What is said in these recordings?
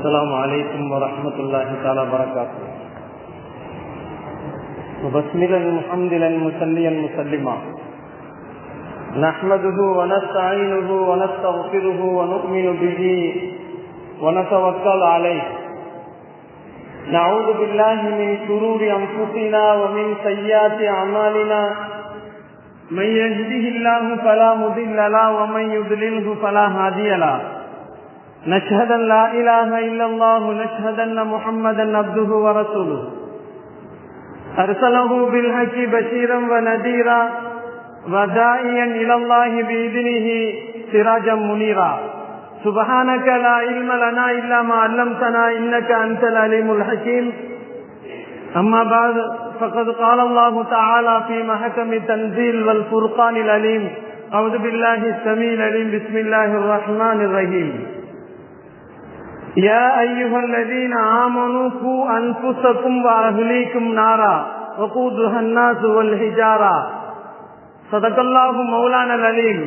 السلام عليكم ورحمة الله تعالى وبركاته. وبسملا محمدا مسليا مسلما نحمده ونستعينه ونستغفره ونؤمن به ونتوكل عليه. نعوذ بالله من شرور أنفسنا ومن سيئات أعمالنا. من يهده الله فلا مضل له ومن يضلله فلا هادي له. نشهد أن لا إله إلا الله نشهد أن محمدا عبده ورسوله أرسله بالحق بشيرا ونذيرا وداعيا إلى الله بإذنه سراجا منيرا. سبحانك لا علم لنا إلا ما علمتنا إنك أنت العليم الحكيم. أما بعد فقد قال الله تعالى في محكم التنزيل والفرقان العليم. أعوذ بالله السميع العليم. بسم الله الرحمن الرحيم. يا أيها الذين آمنوا قوا أنفسكم وأهليكم نارا وقودها الناس والحجارة. صدق الله مولانا العليم.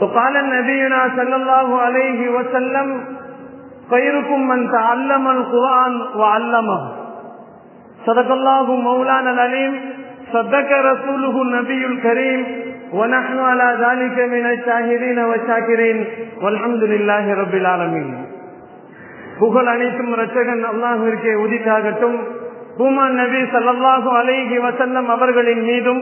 وقال نبينا صلى الله عليه وسلم خيركم من تعلم القرآن وعلمه. صدق الله مولانا العليم. صدق رسوله النبي الكريم. ونحن على ذلك من الشاهدين والشاكرين والحمد لله رب العالمين. புகழ் அனைத்தும் இரட்சகன் அல்லாஹ்விற்கே உரித்தாகட்டும். பூமான் நபி ஸல்லல்லாஹு அலைஹி வஸல்லம் அவர்களின் மீதும்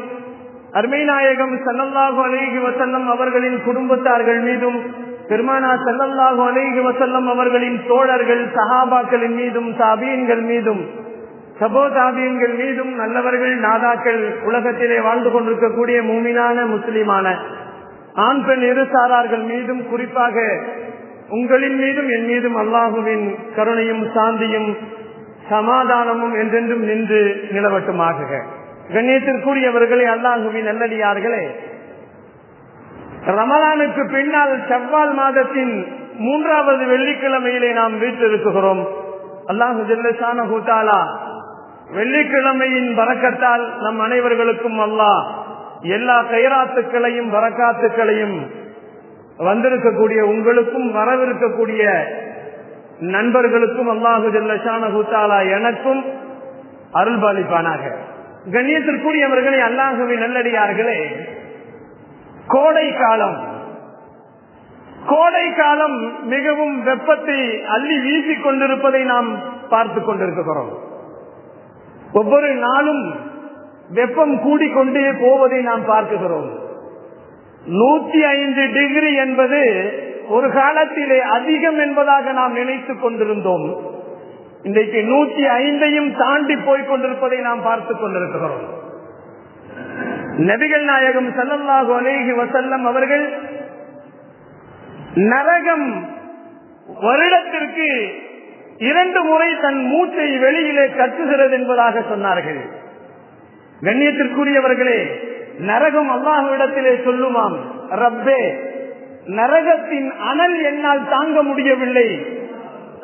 அருமை நாயகம் ஸல்லல்லாஹு அலைஹி வஸல்லம் அவர்களின் குடும்பத்தார்கள் மீதும் பெருமானார் ஸல்லல்லாஹு அலைஹி வஸல்லம் அவர்களின் தோழர்கள் சஹாபாக்களின் மீதும் தாபீன்கள் மீதும் சபோதாபியன்கள் மீதும் நல்லவர்கள் நாதாக்கள் உலகத்திலே வாழ்ந்து கொண்டிருக்கக்கூடிய மூமினான முஸ்லிமான ஆண் பெண் இருசாரார்கள் மீதும் குறிப்பாக உங்களின் மீதும் என் மீதும் அல்லாஹுவின் கருணையும் சாந்தியும் சமாதானமும் என்றென்றும் நின்று நிலவட்டுமாக. கண்ணியத்திற்குரியவர்களே, அல்லாஹுவின் நல்லடியார்களே, ரமலானுக்கு பின்னால் ஷவ்வால் மாதத்தின் 3வது வெள்ளிக்கிழமையிலே நாம் வீற்றிருக்கிறோம். அல்லாஹு ஜல்ல ஷானஹு தஆலா வெள்ளிக்கிழமையின் பரக்கத்தால் நம் அனைவர்களுக்கும் அல்லாஹ் எல்லா கைராத்துக்களையும் பரக்காத்துக்களையும் வந்திருக்கக்கூடிய உங்களுக்கும் வரவிருக்கக்கூடிய நண்பர்களுக்கும் அல்லாஹு ஜல்ல ஷானஹு தஆலா எனக்கும் அருள்பாலிப்பானாக. கண்ணியத்திற்குரியவர்களே, அல்லாஹுவின் நல்லடியார்களே, கோடை காலம் மிகவும் வெப்பத்தை அள்ளி வீசிக் கொண்டிருப்பதை நாம் பார்த்து கொண்டிருக்கிறோம். ஒவ்வொரு நாளும் வெப்பம் கூடிக்கொண்டே போவதை நாம் பார்க்கிறோம். 105 டிகிரி என்பது ஒரு காலத்திலே அதிகம் என்பதாக நாம் நினைத்துக் கொண்டிருந்தோம். இன்றைக்கு 105ஐயும் தாண்டி போய் கொண்டிருப்பதை நாம் பார்த்துக் கொண்டிருக்கிறோம். நபிகள் நாயகம் ஸல்லல்லாஹு அலைஹி வஸல்லம் அவர்கள் நரகம் வருடத்திற்கு 2 முறை தன் மூச்சை வெளியிலே கட்டுகிறது என்பதாக சொன்னார்கள். கண்ணியத்திற்குரியவர்களே, நரகம் அல்லாஹ்விடத்திலே சொல்லுமாம், ரப்பே, நரகத்தின் அனல் என்னால் தாங்க முடியவில்லை,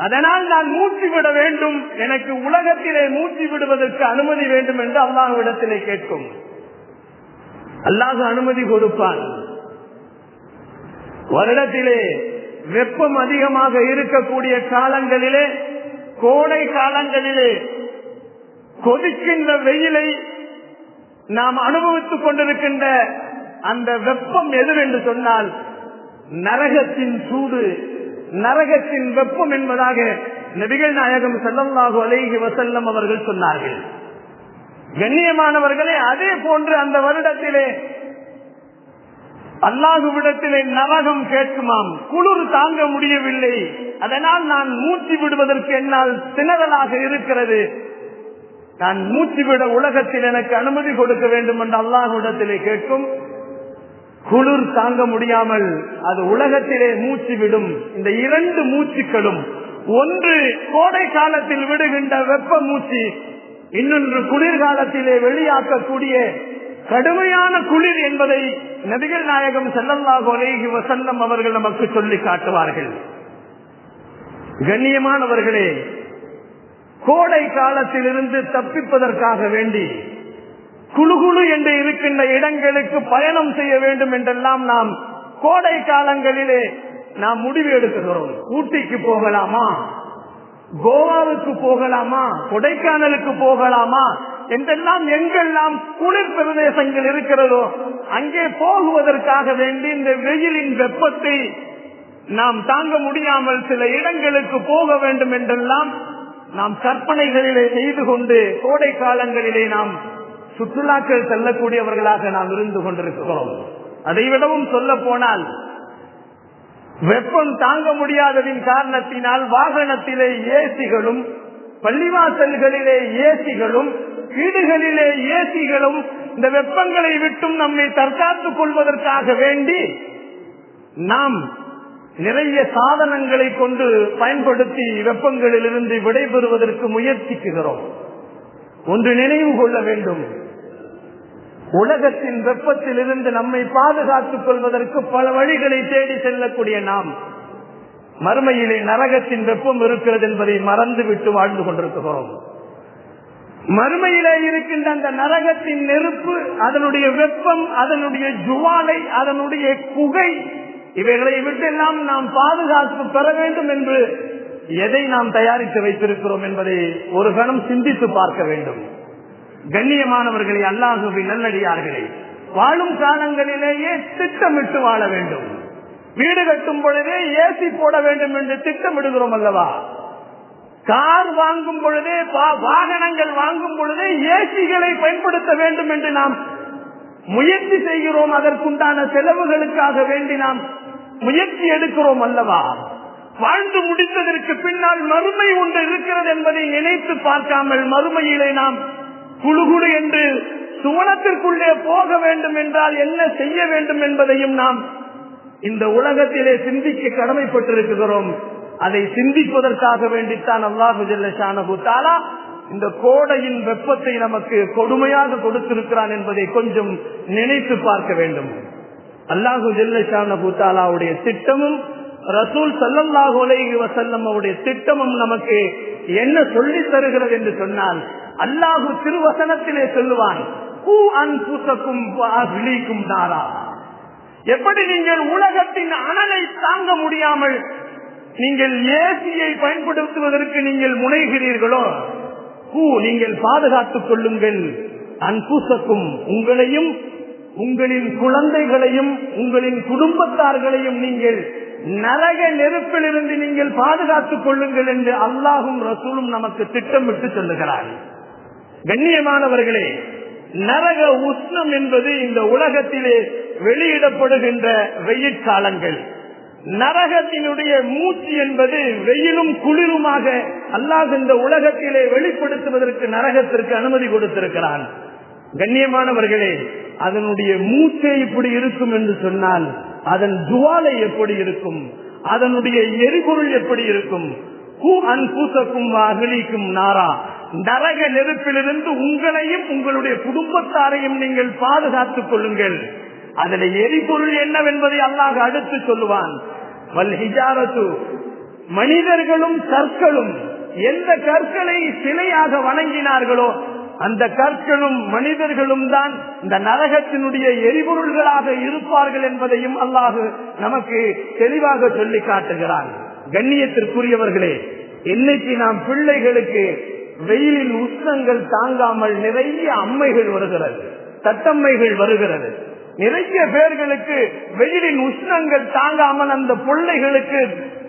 அதனால் நான் மூச்சு விட வேண்டும், எனக்கு உலகத்திலே மூச்சு விடுவதற்கு அனுமதி வேண்டும் என்று அல்லாஹ்விடத்திலே கேட்கும். அல்லாஹ் அனுமதி கொடுப்பான். வருடத்திலே வெப்பம் அதிகமாக இருக்கக்கூடிய காலங்களிலே, கோடை காலங்களிலே கொதிக்கின்ற வெயிலை நாம் அனுபவித்துக் கொண்டிருக்கின்ற அந்த வெப்பம் எதுவென்று சொன்னால் நரகத்தின் சூடு, நரகத்தின் வெப்பம் என்பதாக நபிகள் நாயகம் ஸல்லல்லாஹு அலைஹி வஸல்லம் அவர்கள் சொன்னார்கள். கண்ணியமானவர்களே, அதே போன்று அந்த வருடத்திலே அல்லாஹுவிடத்திலே நரகம் கேட்குமாம், குளிர் தாங்க முடியவில்லை, அதனால் நான் மூச்சு விடுவதற்கு என்னால் திணறலாக இருக்கிறது, நான் மூச்சு விட உலகத்தில் எனக்கு அனுமதி கொடுக்க வேண்டும் என்று அல்லாஹுவிடத்திலே கேட்கும். குளிர் தாங்க முடியாமல் அது உலகத்திலே மூச்சு விடும். இந்த 2 மூச்சுக்களும், ஒன்று கோடை காலத்தில் விடுகின்ற வெப்ப மூச்சு, இன்னொன்று குளிர்காலத்திலே வெளியாக்கக்கூடிய கடுமையான குளிர் என்பதை நபிகள் நாயகம் ஸல்லல்லாஹு அலைஹி வஸல்லம் அவர்கள் நமக்கு சொல்லி காட்டுவார்கள். கண்ணியமானவர்களே, கோடை காலத்தில் இருந்து தப்பிப்பதற்காக வேண்டி குளுகுளு என்று இருக்கின்ற இடங்களுக்கு பயணம் செய்ய வேண்டும் என்றெல்லாம் நாம் கோடை காலங்களிலே நாம் முடிவு எடுக்கிறோம். ஊட்டிக்கு போகலாமா, கோவாவுக்கு போகலாமா, கொடைக்கானலுக்கு போகலாமா என்றெல்லாம் எங்கெல்லாம் குளிர் பிரதேசங்கள் இருக்கிறதோ அங்கே போகுவதற்காக வேண்டி இந்த வெயிலின் வெப்பத்தை நாம் தாங்க முடியாமல் சில இடங்களுக்கு போக வேண்டும் என்றெல்லாம் நாம் கற்பனைகளிலே செய்து கொண்டு கோடை காலங்களிலே நாம் சுற்றுலாக்கள் செல்லக்கூடியவர்களாக நாம் இருந்து கொண்டிருக்கிறோம். அதைவிடவும் சொல்ல போனால் வெப்பம் தாங்க முடியாததின் காரணத்தினால் வாகனத்திலே ஏசிகளும், பள்ளிவாசல்களிலே ஏசிகளும், வீடுகளிலே ஏசிகளும் இந்த வெப்பங்களை விட்டும் நம்மை தற்காத்துக் கொள்வதற்காக வேண்டி நாம் நிறைய சாதனங்களை கொண்டு பயன்படுத்தி வெப்பங்களிலிருந்து விடைபெறுவதற்கு முயற்சிக்கிறோம். ஒன்று நினைவு கொள்ள வேண்டும், உலகத்தின் வெப்பத்தில் இருந்து நம்மை பாதுகாத்துக் கொள்வதற்கு பல வழிகளை தேடி செல்லக்கூடிய நாம் மறுமையிலே நரகத்தின் வெப்பம் இருக்கிறது என்பதை மறந்துவிட்டு வாழ்ந்து கொண்டிருக்கிறோம். மறுமையிலே இருக்கின்ற அந்த நரகத்தின் நெருப்பு, அதனுடைய வெப்பம், அதனுடைய ஜுவாலை, அதனுடைய குகை, இவைகளை விட்டெல்லாம் நாம் பாதுகாப்பு பெற வேண்டும் என்று எதை நாம் தயாரித்து வைத்திருக்கிறோம் என்பதை ஒரு கணம் சிந்தித்து பார்க்க வேண்டும். கண்ணியமானவர்களே, அல்லாஹுவின் நல்லடியார்களே, வாழும் காலங்களிலேயே திட்டமிட்டு வாழ வேண்டும். வீடு கட்டும் பொழுதே ஏசி போட வேண்டும் என்று திட்டமிடுகிறோம் அல்லவா? கார் வாங்கும் பொழுதே, வாகனங்கள் வாங்கும் பொழுதே ஏசிகளை பயன்படுத்த வேண்டும் என்று நாம் முயற்சி செய்கிறோம். அதற்குண்டான செலவுகளுக்காக வேண்டி நாம் முயற்சி எடுக்கிறோம் அல்லவா? வாழ்ந்து முடித்ததற்கு பின்னால் மறுமை ஒன்று இருக்கிறது என்பதை நினைத்து பார்க்காமல் மறுமையிலே நாம் குழுகுழு என்று சுவனத்திற்குள்ளே போக வேண்டும் என்றால் என்ன செய்ய வேண்டும் என்பதையும் நாம் இந்த உலகத்திலே சிந்திக்க கடமைப்பட்டிருக்கிறோம். அதை சிந்திப்பதற்காக வேண்டித்தான் அல்லாஹு ஜல்ல ஷானஹு தஆலா இந்த கோடையின் வெப்பத்தை நமக்கு கொடுமையாக கொடுத்திருக்கிறான் என்பதை கொஞ்சம் நினைத்து பார்க்க வேண்டும். அல்லாஹு ஜல்ல ஷானஹு தஆலாவுடைய திட்டமும் ரசூல் ஸல்லல்லாஹு அலைஹி வஸல்லம் அவருடைய திட்டமும் நமக்கு என்ன சொல்லி தருகிறது என்று சொன்னால், அல்லாஹு திருவசனத்திலே சொல்லுவான், கூ அன்ஃபுஸகும் வஅஹ்லீகும் நாரா. எப்படி நீங்கள் உலகத்தின் அனலை தாங்க முடியாமல் நீங்கள் ஏசியை பயன்படுத்துவதற்கு நீங்கள் முனைகிறீர்களோ, நீங்கள் பாதுகாத்துக் கொள்ளுங்கள் அன்ஃபுஸகும், உங்களையும் உங்களின் குழந்தைகளையும் உங்களின் குடும்பத்தார்களையும் நீங்கள் நரக நெருப்பிலிருந்து நீங்கள் பாதுகாத்துக் கொள்ளுங்கள் என்று அல்லாஹும் ரசூலும் நமக்கு திட்டமிட்டு சொல்லுகிறார். கண்ணியமானவர்களே, நரக உஷ்ணம் என்பது இந்த உலகத்திலே வெளியிடப்படுகின்ற வெயில் காலங்கள். நரகத்தினுடைய மூச்சு என்பது வெயிலும் குளிருமாக அல்லாஹ் இந்த உலகத்திலே வெளிப்படுத்துவதற்கு நரகத்திற்கு அனுமதி கொடுத்திருக்கிறான். கண்ணியமானவர்களே, அதனுடைய மூச்சை இப்படி இருக்கும் என்று சொன்னால் அதன் ஜுவாலை எப்படி இருக்கும், அதனுடைய எரிபொருள் எப்படி இருக்கும்? கூ அன்ஃபுஸகும் வஅஹ்லீகும் நாரா. நரக நெருப்பிலிருந்து உங்களையும் உங்களுடைய குடும்பத்தாரையும் நீங்கள் பாதுகாத்துக் கொள்ளுங்கள். அதில் எரிபொருள் என்னவென்பதை அல்லாஹ் அடுத்து சொல்லுவான். வல் ஹிஜாரத்து, மனிதர்களும் கற்களும் எந்த கற்களை சிலையாக வணங்கினார்களோ அந்த கற்களும் மனிதர்களும் தான் இந்த நரகத்தினுடைய எரிபொருள்களாக இருப்பார்கள் என்பதையும் அல்லாஹ் நமக்கு தெளிவாக சொல்லி காட்டுகிறான். கண்ணியத்திற்குரியவர்களே, இன்னைக்கு நாம் பிள்ளைகளுக்கு வெயிலின் உஷ்ணங்கள் தாங்காமல் நிறைய அம்மைகள் வருகிறது, தட்டம்மைகள் வருகிறது. நிறைய பேர்களுக்கு வெயிலின் உஷ்ணங்கள் தாங்காமல் அந்த பிள்ளைகளுக்கு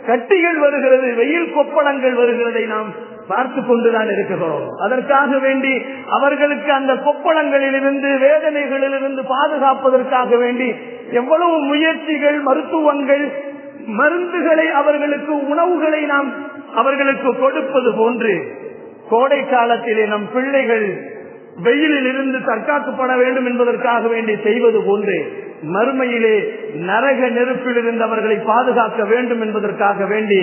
கட்டிகள் வருகிறது, வெயில் கொப்பளங்கள் வருகிறதை நாம் பார்த்து கொண்டுதான் இருக்கிறோம். அதற்காக வேண்டி அவர்களுக்கு அந்த கொப்பளங்களிலிருந்து வேதனைகளிலிருந்து பாதுகாப்பதற்காக வேண்டி எவ்வளவு முயற்சிகள், மருத்துவங்கள், மருந்துகளை, அவர்களுக்கு உணவுகளை நாம் அவர்களுக்கு கொடுப்பது போன்று கோடை காலத்திலே நம் பிள்ளைகள் வெயிலில் இருந்து தற்காக்கப்பட வேண்டும் என்பதற்காக வேண்டி செய்வது போன்று மறுமையிலே நரக நெருப்பிலிருந்து அவர்களை பாதுகாக்க வேண்டும் என்பதற்காக வேண்டி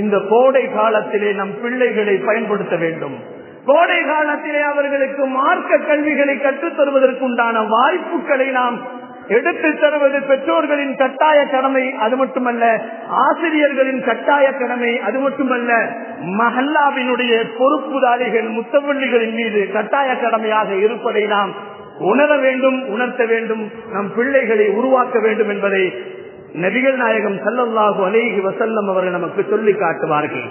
இந்த கோடை காலத்திலே நம் பிள்ளைகளை பயன்படுத்த வேண்டும். கோடை காலத்திலே அவர்களுக்கு மார்க்க கல்விகளை கற்றுத் தருவதற்குண்டான வாய்ப்புகளை நாம் எடுத்துத் தருவது பெற்றோர்களின் கட்டாய கடமை. அது மட்டுமல்ல, ஆசிரியர்களின் கட்டாய கடமை. அது மட்டுமல்ல, மஹல்லாவினுடைய பொறுப்புதாரிகள், முத்தவள்ளிகளின் மீது கட்டாய கடமையாக இருப்பதை நாம் உணர வேண்டும், உணர்த்த வேண்டும். நம் பிள்ளைகளை உருவாக்க வேண்டும் என்பதை நபிகள் நாயகம் ஸல்லல்லாஹு அலைஹி வஸல்லம் அவர்கள் நமக்கு சொல்லி காட்டுவார்கள்.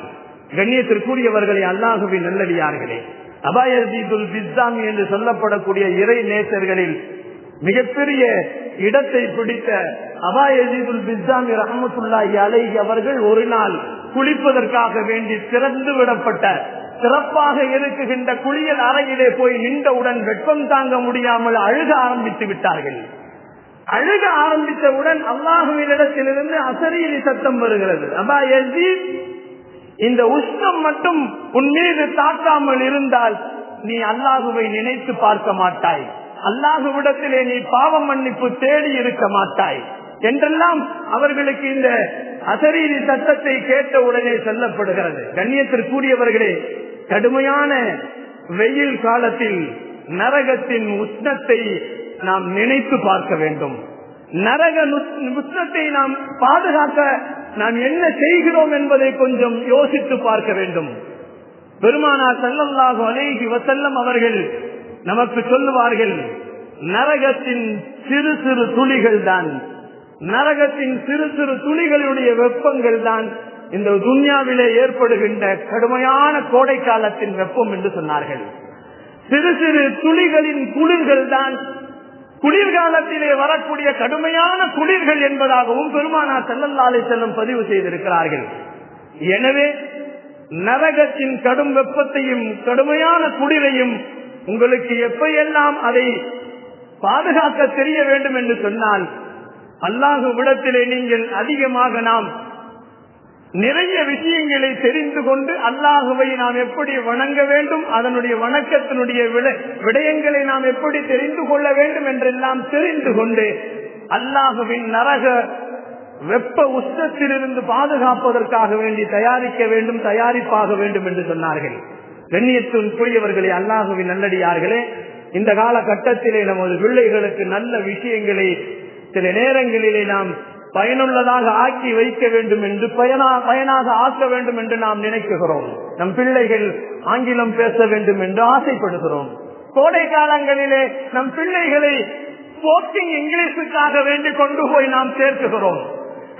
கண்ணியத்திற்குரியவர்களே, அல்லாஹுவின் நல்லடியார்களே, அபா யஸீதுல் பிஸ்தாமி என்று சொல்லப்படக்கூடிய இறை நேசர்களில் மிகப்பெரிய இடத்தை பிடித்த அபா யஸீதுல் பிஸ்தாமி ரஹ்மத்துல்லாஹி அலைஹி அவர்கள் ஒரு நாள் குளிப்பதற்காக வேண்டி திறந்து விடப்பட்ட சிறப்பாக இருக்குகின்ற குளியல் அறையிலே போய் நின்றவுடன் வெப்பம் தாங்க முடியாமல் அழுக ஆரம்பித்து விட்டார்கள். அழுக ஆரம்பித்தவுடன் அல்லாஹுவினிடத்திலிருந்து அசரீரி சத்தம் வருகிறது. அபா யஸீத், இந்த உஷ்ணம் மட்டும் உன் மீது தாக்காமல் இருந்தால் நீ அல்லாஹுவை நினைத்து பார்க்க மாட்டாய், அல்லாஹுவிடத்திலே நீ பாவ மன்னிப்பு தேடி இருக்க மாட்டாய் என்றெல்லாம் அவர்களுக்கு இந்த அசரீரி சத்தத்தை கேட்ட உடனே சொல்லப்படுகிறது. கண்ணியத்திற்குரியவர்களே, கடுமையான வெயில் காலத்தில் நரகத்தின் உஷ்ணத்தை நாம் நினைத்து பார்க்க வேண்டும். நரக உஷ்ணத்தை நாம் பாதுகாக்க நாம் என்ன செய்கிறோம் என்பதை கொஞ்சம் யோசித்து பார்க்க வேண்டும். பெருமானார் ஸல்லல்லாஹு அலைஹி வஸல்லம் அவர்கள் நமக்கு சொல்லுவார்கள், நரகத்தின் சிறு சிறு துளிகள் தான், நரகத்தின் சிறு சிறு துளிகளுடைய வெப்பங்கள் தான் இந்த துன்யாவிலே ஏற்படுகின்ற கடுமையான கோடை காலத்தின் வெப்பம் என்று சொன்னார்கள். சிறு சிறு துளிகளின் குளிர்கள் தான் குளிர்காலத்திலே வரக்கூடிய கடுமையான குளிர்கள் என்பதாகவும் பெருமானார் ஸல்லல்லாஹு அலைஹி வஸல்லம் பதிவு செய்திருக்கிறார்கள். எனவே நரகத்தின் கடும் வெப்பத்தையும் கடுமையான குளிரையும் உங்களுக்கு எப்பையெல்லாம் அதை பாதுகாக்க தெரிய வேண்டும் என்று சொன்னால், அல்லாஹ்விடத்திலே நீங்கள் அதிகமாக நாம் நிறைய விஷயங்களை தெரிந்து கொண்டு அல்லாஹுவை நாம் எப்படி வணங்க வேண்டும், அதனுடைய வணக்கத்தினுடைய விடயங்களை நாம் எப்படி தெரிந்து கொள்ள வேண்டும் என்றெல்லாம் தெரிந்து கொண்டு அல்லாஹுவின் நரக வெப்ப உஷ்ணத்திலிருந்து பாதுகாப்பதற்காக வேண்டி தயாரிக்க வேண்டும், தயாரிப்பாக வேண்டும் என்று சொன்னார்கள். கண்ணியத்திற்குரியவர்களே, அல்லாஹுவின் நல்லடியார்களே, இந்த காலகட்டத்திலே நமது பிள்ளைகளுக்கு நல்ல விஷயங்களை சில நேரங்களிலே நாம் பயனுள்ளதாக ஆக்கி வைக்க வேண்டும் என்று பயனாக ஆக்க வேண்டும் என்று நாம் நினைக்கிறோம். நம் பிள்ளைகள் ஆங்கிலம் பேச வேண்டும் என்று ஆசைப்படுகிறோம். கோடை காலங்களிலே நம் பிள்ளைகளை ஸ்போக்கிங் இங்கிலீஷுக்காக வேண்டி கொண்டு போய் நாம் சேர்க்குகிறோம்.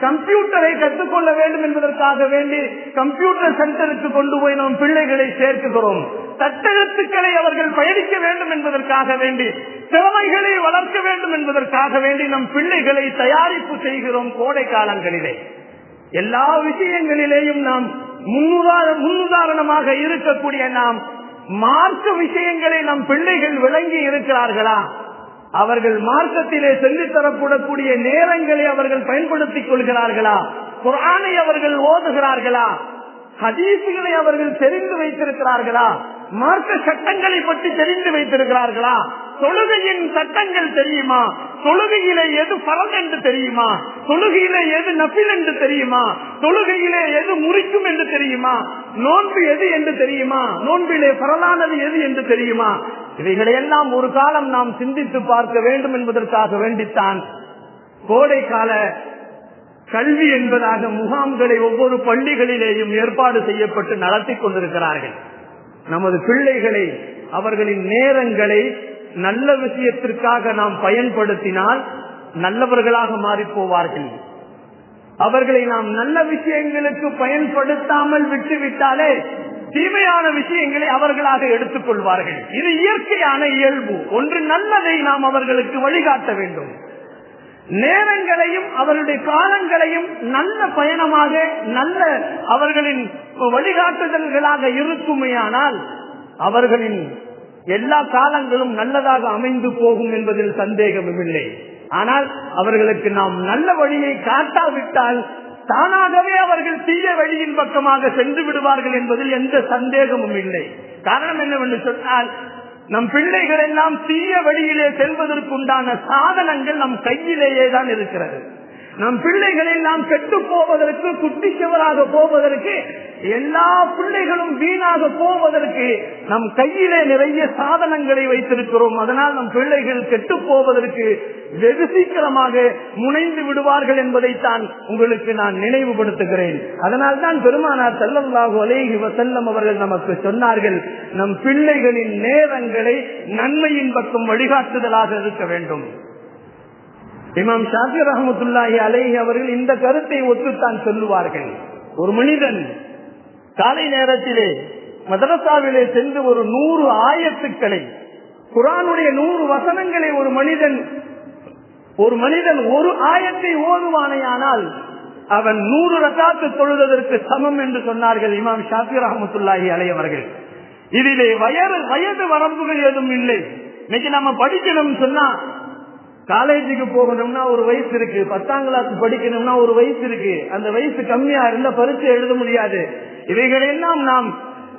கம்ப்யூட்டரை கற்றுக்கொள்ள வேண்டும் என்பதற்காக வேண்டி கம்ப்யூட்டர் சென்டருக்கு கொண்டு போய் நாம் பிள்ளைகளை சேர்க்குகிறோம். தட்டெழுத்துக்களை அவர்கள் பயணிக்க வேண்டும் என்பதற்காக வேண்டி, திறமைகளை வளர்க்க வேண்டும் என்பதற்காக வேண்டி நம் பிள்ளைகளை தயாரிப்பு செய்கிறோம். கோடை காலங்களிலே எல்லா விஷயங்களிலேயும் நாம் முன்னுதாரணமாக இருக்கக்கூடிய நாம் மார்க்க விஷயங்களை நம் பிள்ளைகள் விளங்கி இருக்கிறார்களா? அவர்கள் மார்க்கத்திலே சொல்லித் தரப்படக்கூடிய நேரங்களை அவர்கள் பயன்படுத்திக் கொள்கிறார்களா? குர்ஆனை அவர்கள் ஓதுகிறார்களா? ஹதீஸ்களை அவர்கள் தெரிந்து வைத்திருக்கிறார்களா? மார்க்க சட்டங்களை பற்றி தெரிந்து வைத்திருக்கிறார்களா? தொழுகையின் சட்டங்கள் தெரியுமா? தொழுகையிலே எது ஃபர்த் என்று தெரியுமா? தொழுகையிலே எது நஃபில் என்று தெரியுமா? தொழுகையிலே எது முறிக்கும் என்று தெரியுமா? நோன்பு எது என்று தெரியுமா? நோன்பிலே ஃபர்லானது எது என்று தெரியுமா? இவைகளை எல்லாம் ஒரு காலம் நாம் சிந்தித்து பார்க்க வேண்டும் என்பதற்காக வேண்டித்தான் கோடை கால கல்வி என்பதாக முகாம்களை ஒவ்வொரு பள்ளிகளிலேயும் ஏற்பாடு செய்யப்பட்டு நடத்தி கொண்டிருக்கிறார்கள். நமது பிள்ளைகளை, அவர்களின் நேரங்களை நல்ல விஷயத்திற்காக நாம் பயன்படுத்தினால் நல்லவர்களாக மாறி போவார்கள். அவர்களை நாம் நல்ல விஷயங்களுக்கு பயன்படுத்தாமல் விட்டுவிட்டாலே தீமையான விஷயங்களை அவர்களாக எடுத்துக் கொள்வார்கள். இது இயற்கையான இயல்பு. ஒன்று நல்லதை நாம் அவர்களுக்கு வழிகாட்ட வேண்டும். நேரங்களையும் அவருடைய காலங்களையும் நல்ல பயணமாக நல்ல அவர்களின் வழிகாட்டுதல்களாக இருக்குமேயானால் அவர்களின் எல்லா காலங்களும் நல்லதாக அமைந்து போகும் என்பதில் சந்தேகமும் இல்லை. ஆனால் அவர்களுக்கு நாம் நல்ல வழியை காட்டாவிட்டால் தானாகவே அவர்கள் தீய வழியின் பக்கமாக சென்று விடுவார்கள் என்பதில் எந்த சந்தேகமும் இல்லை. காரணம் என்னவென்று சொன்னால், நம் பிள்ளைகள் எல்லாம் தீய வழியிலே செல்வதற்குண்டான சாதனங்கள் நம் கையிலேயே தான் இருக்கிறது. நம் பிள்ளைகளை நாம் கெட்டு போவதற்கு, குட்டிச்சவராக போவதற்கு, எல்லா பிள்ளைகளும் வீணாக போவதற்கு நம் கையிலே நிறைய சாதனங்களை வைத்திருக்கிறோம். அதனால் நம் பிள்ளைகள் கெட்டு போவதற்கு வெகு சீக்கிரமாக முனைந்து விடுவார்கள் என்பதைத்தான் உங்களுக்கு நான் நினைவுபடுத்துகிறேன். அதனால் தான் பெருமானார் ஸல்லல்லாஹு அலைஹி வஸல்லம் அவர்கள் நமக்கு சொன்னார்கள், நம் பிள்ளைகளின் நேரங்களை நன்மையின் பக்கம் வழிகாட்டுதலாக இருக்க வேண்டும். இமாம் ஷாஃபி ரஹ்மத்துல்லாஹி அலைஹி அவர்கள் இந்த கருத்தை ஒத்துத்தான் சொல்லுவார்கள். ஒரு மனிதன் காலை நேரத்திலே மதரசாவிலே சென்று ஒரு 100 ஆயத்துக்களை, குர்ஆனுடைய 100 வசனங்களை ஒரு மனிதன் ஒரு ஆயத்தை ஓதுவானையானால் அவன் 100 ரக்காத்து தொழுவதற்கு சமம் என்று சொன்னார்கள் இமாம் ஷாஃபி ரஹ்மத்துல்லாஹி அலைஹி அவர்கள். இதிலே வயது வரம்புகள் எதுவும் இல்லை. இன்னைக்கு நம்ம படிக்கணும்னு சொன்னா, காலேஜுக்கு போகணும்னா ஒரு வயசு இருக்கு, 10ஆம் கிளாஸ் படிக்கணும்னா ஒரு வயசு இருக்கு. அந்த வயசு கம்மியா இருந்த பரீட்சை எழுத முடியாது. இவைகளெல்லாம் நாம்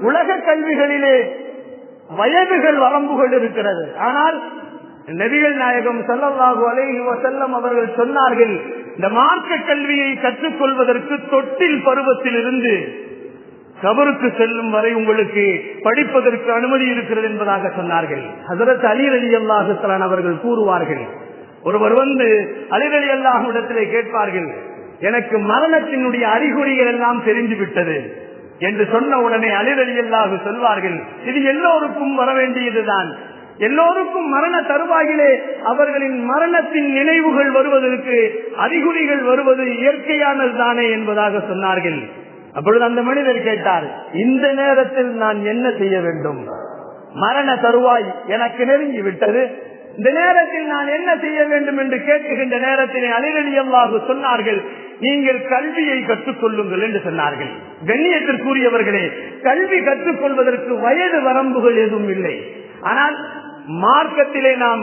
உலக கல்விகளிலே வயதுகள் வரம்புகள் இருக்கிறது. ஆனால் நபிகள் நாயகம் ஸல்லல்லாஹு அலைஹி வஸல்லம் அவர்கள் சொன்னார்கள், இந்த மார்க்க கல்வியை கற்றுக்கொள்வதற்கு தொட்டில் பருவத்தில் இருந்து கபருக்கு செல்லும் வரை உங்களுக்கு படிப்பதற்கு அனுமதி இருக்கிறது என்பதாக சொன்னார்கள். ஹஜ்ரத் அலி ரலியல்லாஹு தஆலா அவர்கள் கூறுவார்கள், ஒருவர் வந்து அலி ரலியல்லாஹு இடத்திலே கேட்பார்கள், எனக்கு மரணத்தினுடைய அறிகுறிகள் எல்லாம் தெரிந்து விட்டது என்று சொன்ன உடனே அலி ரலியல்லாஹு சொல்வார்கள், இது எல்லோருக்கும் வர வேண்டியதுதான். எல்லோருக்கும் மரண தருவாயிலே அவர்களின் மரணத்தின் நினைவுகள் வருவதற்கு, அறிகுறிகள் வருவது இயற்கையானது தானே என்பதாக சொன்னார்கள். அப்பொழுது அந்த மனிதர் கேட்டார், இந்த நேரத்தில் நான் என்ன செய்ய வேண்டும்? மரண தருவாய் எனக்கு நெருங்கி விட்டது, இந்த நேரத்தில் நான் என்ன செய்ய வேண்டும் என்று கேட்கின்ற நேரத்திலே அலி ரலியல்லாஹு சொன்னார்கள், நீங்கள் கல்வியை கற்றுக்கொள்ளுங்கள் என்று சொன்னார்கள். கண்ணியத்திற்குரியவர்களே, கல்வி கற்றுக்கொள்வதற்கு வயது வரம்புகள் எதுவும் இல்லை. ஆனால் மார்க்கத்திலே நாம்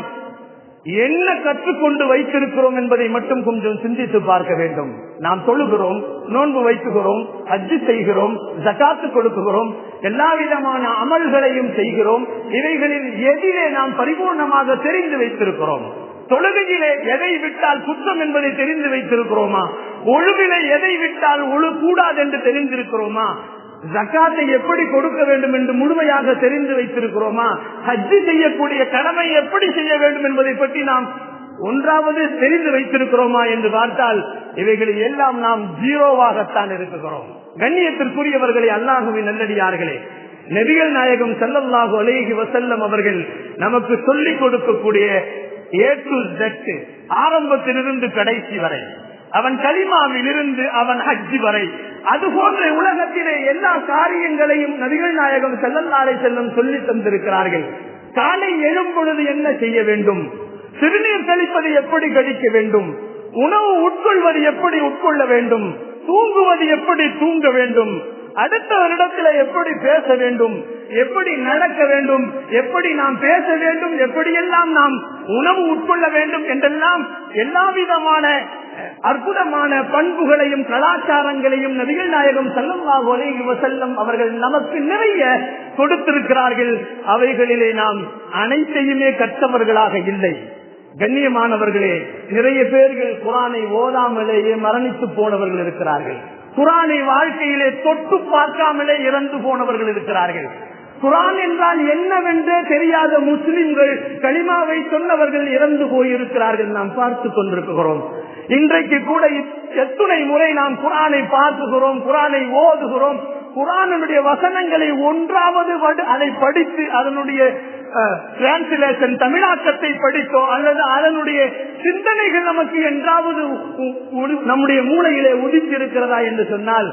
என்ன கற்றுக்கொண்டு வைத்திருக்கிறோம் என்பதை மட்டும் கொஞ்சம் சிந்தித்து பார்க்க வேண்டும். நாம் தொழுகிறோம், நோன்பு வைத்துகிறோம், ஹஜ் செய்கிறோம், ஜகாத்து கொடுக்குகிறோம், எல்லா விதமான அமல்களையும் செய்கிறோம். இவைகளில் எதிலே நாம் பரிபூர்ணமாக தெரிந்து வைத்திருக்கிறோம்? தொழுகையிலே எதை விட்டால் குற்றம் என்பதை தெரிந்து வைத்திருக்கிறோமா? ஒழுவிலே எதை விட்டால் ஒழு கூடாது என்று தெரிந்திருக்கிறோமா? ஜகாத்தை எப்படி கொடுக்க வேண்டும் என்று முழுமையாக தெரிந்து வைத்திருக்கிறோமா? ஹஜ் செய்யக்கூடிய கடமை எப்படி செய்ய வேண்டும் என்பதை பற்றி நாம் ஒன்றாவது தெரிந்து வைத்திருக்கிறோமா என்று பார்த்தால் இவைகளில் எல்லாம் நாம் ஜீரோவாகத்தான் இருக்கிறோம். கண்ணியத்திற்குரியவர்களே, அல்லாஹ்வின் நல்லடியார்களே, நபிகள் நாயகம் ஸல்லல்லாஹு அலைஹி வஸல்லம் அவர்கள் நமக்கு சொல்லிக் கொடுக்கக்கூடிய A to Z, ஆரம்பத்திலிருந்து கடைசி வரை, அவன் கலிமாவில் இருந்து அவன் ஹஜ் வரை, அதுபோன்ற உலகத்திலே எல்லா காரியங்களையும் நபிகள் நாயகம் ஸல்லல்லாஹு அலைஹி வஸல்லம் சொல்லி தந்திருக்கிறார்கள். காலை எழும் பொழுது என்ன செய்ய வேண்டும், சிறுநீர் கழிப்பது எப்படி கழிக்க வேண்டும், உணவு உட்கொள்வது எப்படி உட்கொள்ள வேண்டும், தூங்குவது எப்படி தூங்க வேண்டும், அடுத்தவரிடத்தில் எப்படி பேச வேண்டும், எப்படி நடக்க வேண்டும், எப்படி நாம் பேச வேண்டும், எப்படியெல்லாம் நாம் உணவு உட்கொள்ள வேண்டும் என்றெல்லாம் எல்லா விதமான அற்புதமான பண்புகளையும் கலாச்சாரங்களையும் நபிகள் நாயகம் ஸல்லல்லாஹு அலைஹி வஸல்லம் அவர்கள் நமக்கு நிறைய கொடுத்திருக்கிறார்கள். அவைகளிலே நாம் அனைத்தையுமே கற்றவர்களாக இல்லை. கண்ணியமானவர்களே, நிறைய பேர்கள் குர்ஆனை ஓதாமலேயே மரணித்து போனவர்கள் இருக்கிறார்கள். குர்ஆனை வாழ்க்கையிலே தொட்டு பார்க்காமலே இறந்து போனவர்கள் இருக்கிறார்கள். குர்ஆன் என்றால் என்னவென்றே தெரியாத முஸ்லிம்கள், கலிமாவை சொன்னவர்கள் இறந்து போயிருக்கிறார்கள். நாம் பார்த்து கொண்டிருக்கிறோம். இன்றைக்கு கூட எத்தனை முறை நாம் குர்ஆனை பார்த்துகிறோம், குர்ஆனை ஓதுகிறோம். குர்ஆனுடைய வசனங்களை ஒன்றாவது அதை படித்து அதனுடைய டிரான்ஸ்லேஷன் தமிழாக்கத்தை படித்தோ அல்லது அதனுடைய சிந்தனைகள் நமக்கு என்றாவது நம்முடைய மூளையிலே உதித்திருக்கிறதா என்று சொன்னால்,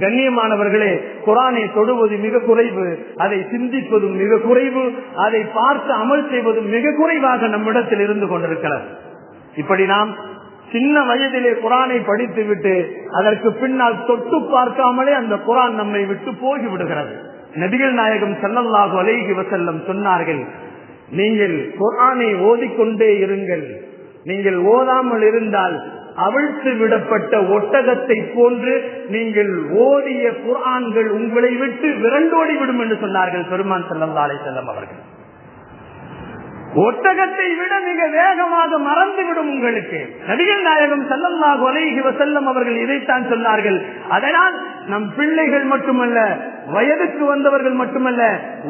கண்ணியமானவர்களே, குர்ஆனை தொடுவது மிக குறைவு, அதை சிந்திப்பதும் மிக குறைவு, அதை பார்த்து அமல் செய்வதும் மிக குறைவாக நம்மிடத்தில் இருந்து கொண்டிருக்கிறது. இப்படி நாம் சின்ன வயதிலே குர்ஆனை படித்து விட்டு அதற்கு பின்னால் தொட்டு பார்க்காமலே அந்த குர்ஆன் நம்மை விட்டு போய்விடுகிறது. நபிகள் நாயகம் ஸல்லல்லாஹு அலைஹி வஸல்லம் சொன்னார்கள், நீங்கள் குர்ஆனை ஓதிக்கொண்டே இருங்கள். நீங்கள் ஓதாமல் இருந்தால் அவிழ்த்து விடப்பட்ட ஒட்டகத்தை போன்று நீங்கள் ஓதிய குர்ஆன்கள் உங்களை விட்டு விரண்டோடி விடும் என்று சொன்னார்கள் பெருமான் ஸல்லல்லாஹு அலைஹி வஸல்லம் அவர்கள். ஒட்டகத்தை விட மிக வேகமாக மறந்துவிடும் உங்களுக்கு. நபிகள் நாயகம் ஸல்லல்லாஹு அலைஹி வஸல்லம் அவர்கள் இதைத்தான் சொன்னார்கள். அதனால் நம் பிள்ளைகள் மட்டுமல்ல, வயதுக்கு வந்தவர்கள் மட்டுமல்ல,